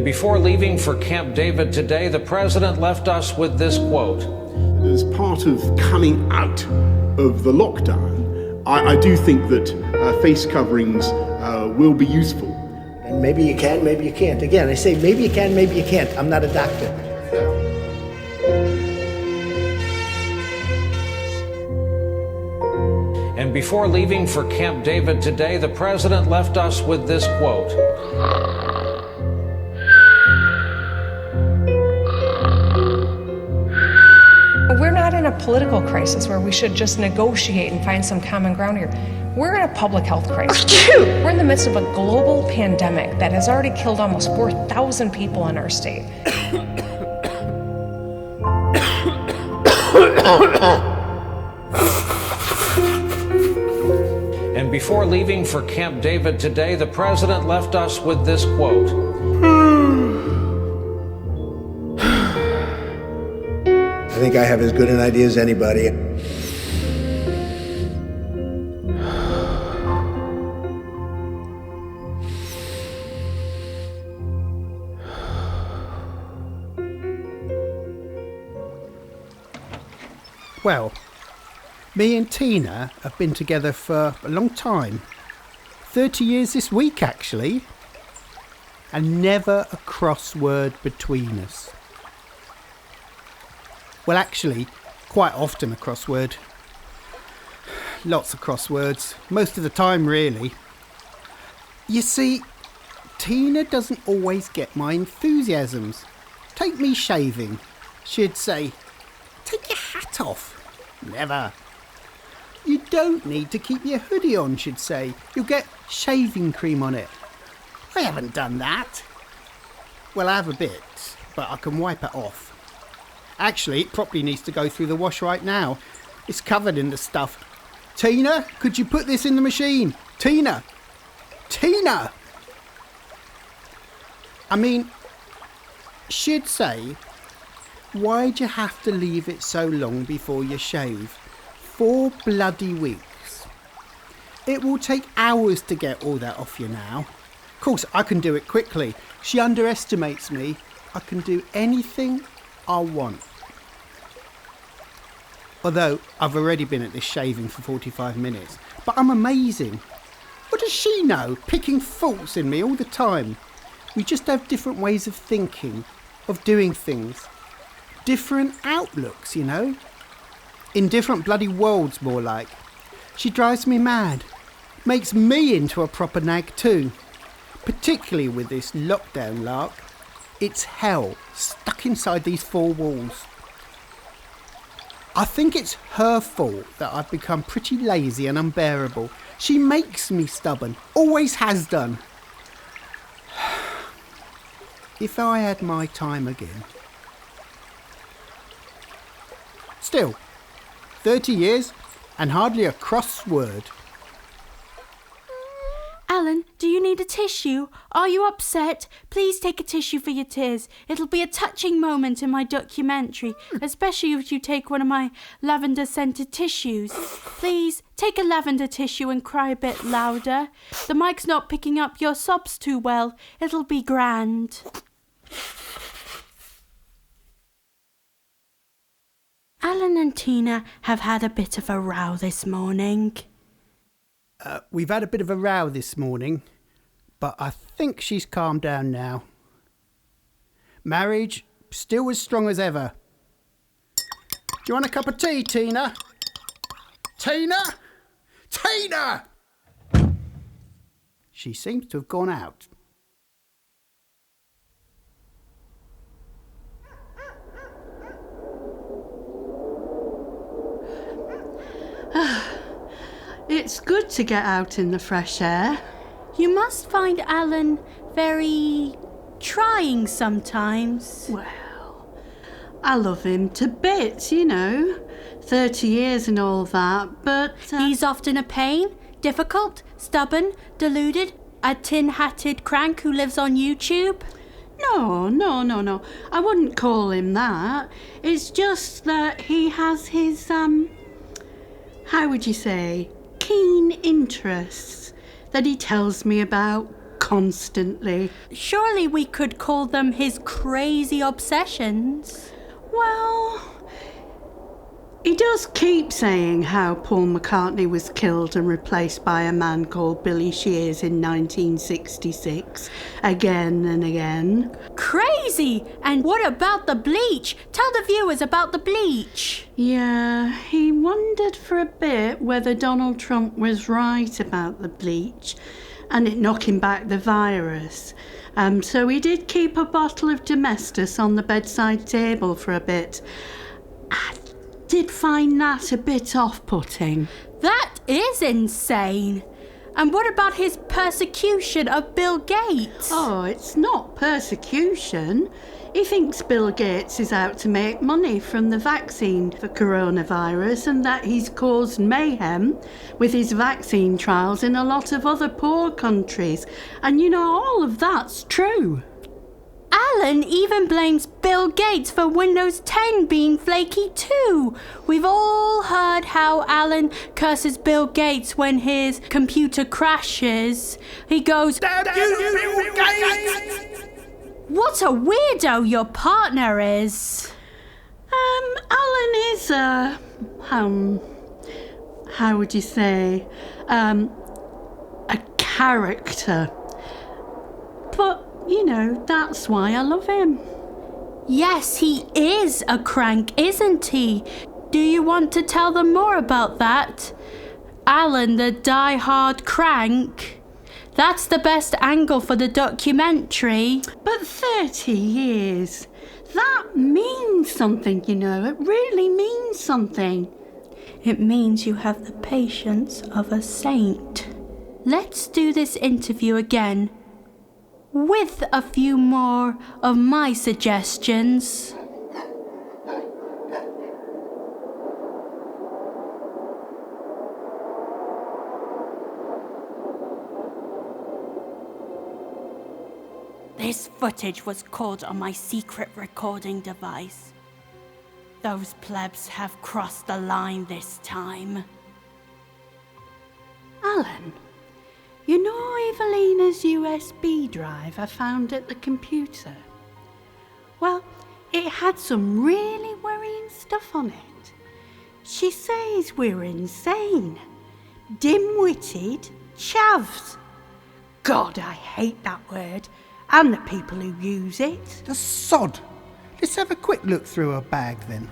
And before leaving for Camp David today, the president left us with this quote. As part of coming out of the lockdown, I do think that face coverings will be useful. And maybe you can, maybe you can't. Again, I say maybe you can, maybe you can't. I'm not a doctor. And before leaving for Camp David today, the president left us with this quote. We're not in a political crisis where we should just negotiate and find some common ground here. We're in a public health crisis. We're in the midst of a global pandemic that has already killed almost 4,000 people in our state. And before leaving for Camp David today, the president left us with this quote. I think I have as good an idea as anybody. Well, me and Tina have been together for a long time. 30 years this week, actually. And never a crossword between us. Well, actually, quite often a crossword. Lots of crosswords. Most of the time, really. You see, Tina doesn't always get my enthusiasms. Take me shaving. She'd say, "Take your hat off." Never. "You don't need to keep your hoodie on," she'd say. "You'll get shaving cream on it." I haven't done that. Well, I have a bit, but I can wipe it off. Actually, it probably needs to go through the wash right now. It's covered in the stuff. "Tina, could you put this in the machine? Tina! Tina!" I mean, she'd say, "Why'd you have to leave it so long before you shave? 4 bloody weeks. It will take hours to get all that off you now." Of course, I can do it quickly. She underestimates me. I can do anything I want. Although, I've already been at this shaving for 45 minutes. But I'm amazing. What does she know? Picking faults in me all the time. We just have different ways of thinking, of doing things. Different outlooks, you know? In different bloody worlds, more like. She drives me mad. Makes me into a proper nag too. Particularly with this lockdown lark. It's hell, stuck inside these 4 walls. I think it's her fault that I've become pretty lazy and unbearable. She makes me stubborn, always has done. If I had my time again. Still, 30 years and hardly a cross word. Alan, do you need a tissue? Are you upset? Please take a tissue for your tears. It'll be a touching moment in my documentary, especially if you take one of my lavender-scented tissues. Please, take a lavender tissue and cry a bit louder. The mic's not picking up your sobs too well. It'll be grand. Alan and Tina have had a bit of a row this morning. We've had a bit of a row this morning, but I think she's calmed down now. Marriage, still as strong as ever. Do you want a cup of tea, Tina? Tina? Tina! She seems to have gone out. It's good to get out in the fresh air. You must find Alan very trying sometimes. Well, I love him to bits, you know. 30 years and all that, but... He's often a pain, difficult, stubborn, deluded, a tin-hatted crank who lives on YouTube. No. I wouldn't call him that. It's just that he has his, how would you say, keen interests that he tells me about constantly. Surely we could call them his crazy obsessions. Well, he does keep saying how Paul McCartney was killed and replaced by a man called Billy Shears in 1966, again and again. Crazy! And what about the bleach? Tell the viewers about the bleach. Yeah, he wondered for a bit whether Donald Trump was right about the bleach and it knocking back the virus. So he did keep a bottle of Domestos on the bedside table for a bit. I did find that a bit off-putting. That is insane. And what about his persecution of Bill Gates? Oh, it's not persecution. He thinks Bill Gates is out to make money from the vaccine for coronavirus and that he's caused mayhem with his vaccine trials in a lot of other poor countries. And you know, all of that's true. Alan even blames Bill Gates for Windows 10 being flaky too. We've all heard how Alan curses Bill Gates when his computer crashes. He goes, "Damn you, Bill Gates!" What a weirdo your partner is. Alan is how would you say, a character. But you know, that's why I love him. Yes, he is a crank, isn't he? Do you want to tell them more about that? Alan, the die-hard crank. That's the best angle for the documentary. But 30 years, that means something, you know. It really means something. It means you have the patience of a saint. Let's do this interview again, with a few more of my suggestions. This footage was caught on my secret recording device. Those plebs have crossed the line this time. Alan, you know Evelina's USB drive I found at the computer? Well, it had some really worrying stuff on it. She says we're insane, dim-witted chavs. God, I hate that word, and the people who use it. The sod. Let's have a quick look through her bag then.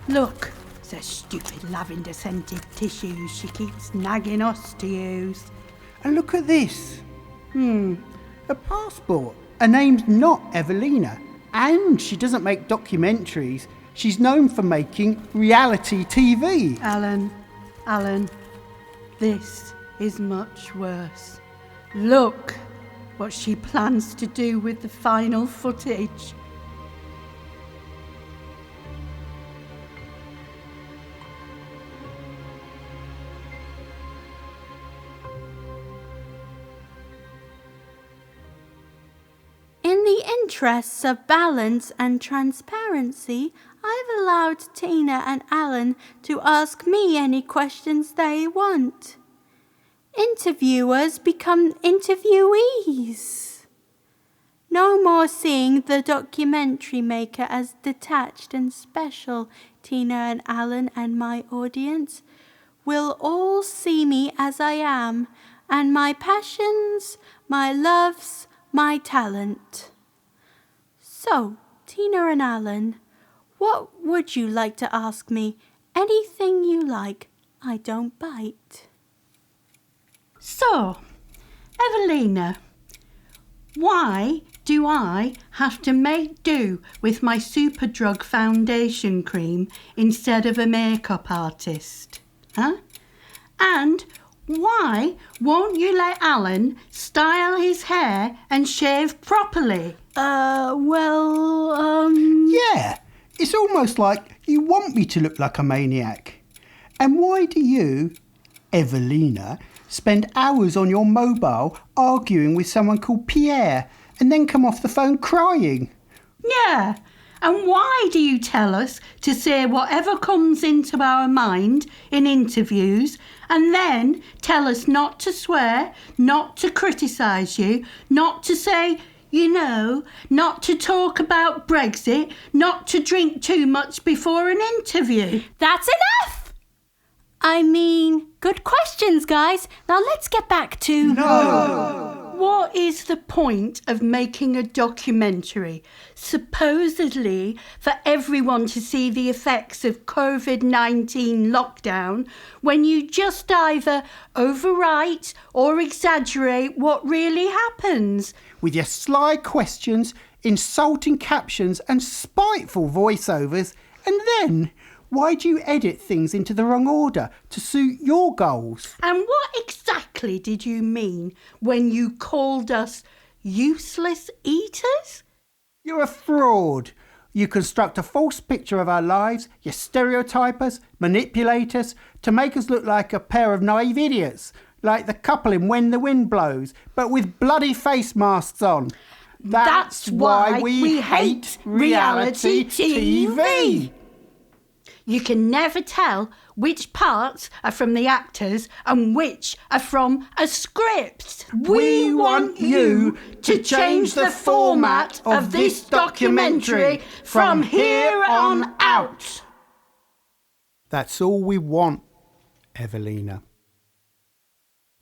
Look, the stupid lavender-scented tissues she keeps nagging us to use. And look at this. A passport. Her name's not Evelina. And she doesn't make documentaries. She's known for making reality TV. Alan, this is much worse. Look what she plans to do with the final footage. In the interests of balance and transparency, I've allowed Tina and Alan to ask me any questions they want. Interviewers become interviewees. No more seeing the documentary maker as detached and special. Tina and Alan and my audience will all see me as I am, and my passions, my loves, my talent. So, Tina and Alan, what would you like to ask me? Anything you like. I don't bite. So, Evelina, why do I have to make do with my Superdrug foundation cream instead of a makeup artist? Huh? And why won't you let Alan style his hair and shave properly? Yeah, it's almost like you want me to look like a maniac. And why do you, Evelina, spend hours on your mobile arguing with someone called Pierre and then come off the phone crying? Yeah, And why do you tell us to say whatever comes into our mind in interviews and then tell us not to swear, not to criticise you, not to say, you know, not to talk about Brexit, not to drink too much before an interview? That's enough! I mean, good questions, guys. Now let's get back to... What is the point of making a documentary, supposedly for everyone to see the effects of COVID-19 lockdown, when you just either overwrite or exaggerate what really happens? With your sly questions, insulting captions and spiteful voiceovers, and then why do you edit things into the wrong order to suit your goals? And what exactly did you mean when you called us useless eaters? You're a fraud. You construct a false picture of our lives, you stereotype us, manipulate us, to make us look like a pair of naive idiots, like the couple in When the Wind Blows, but with bloody face masks on. That's why we hate reality TV. You can never tell which parts are from the actors and which are from a script. We want you to change the format of this documentary from here on out. That's all we want, Evelina.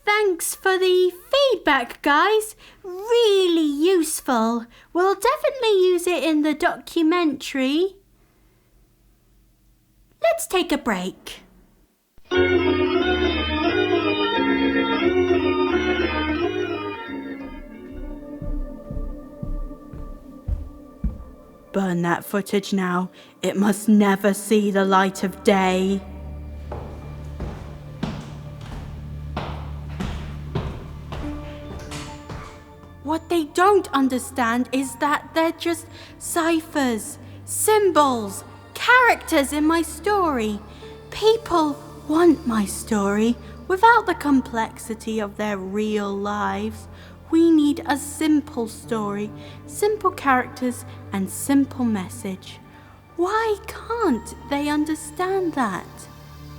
Thanks for the feedback, guys. Really useful. We'll definitely use it in the documentary. Let's take a break. Burn that footage now. It must never see the light of day. What they don't understand is that they're just ciphers, symbols, characters in my story. People want my story without the complexity of their real lives. We need a simple story, simple characters, and simple message. Why can't they understand that?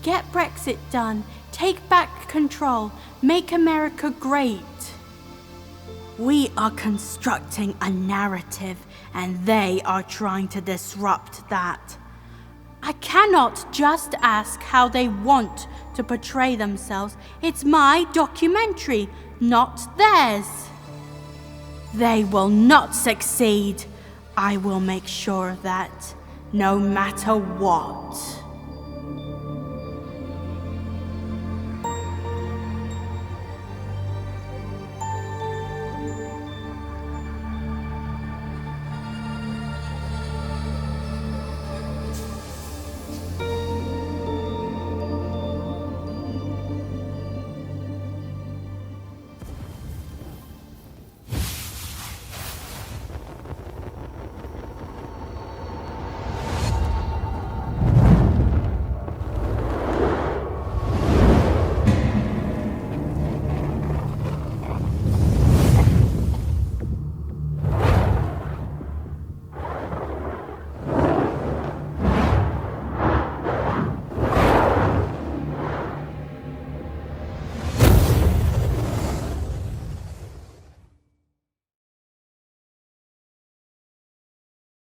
Get Brexit done, take back control, make America great. We are constructing a narrative, and they are trying to disrupt that. I cannot just ask how they want to portray themselves. It's my documentary, not theirs. They will not succeed. I will make sure of that, no matter what.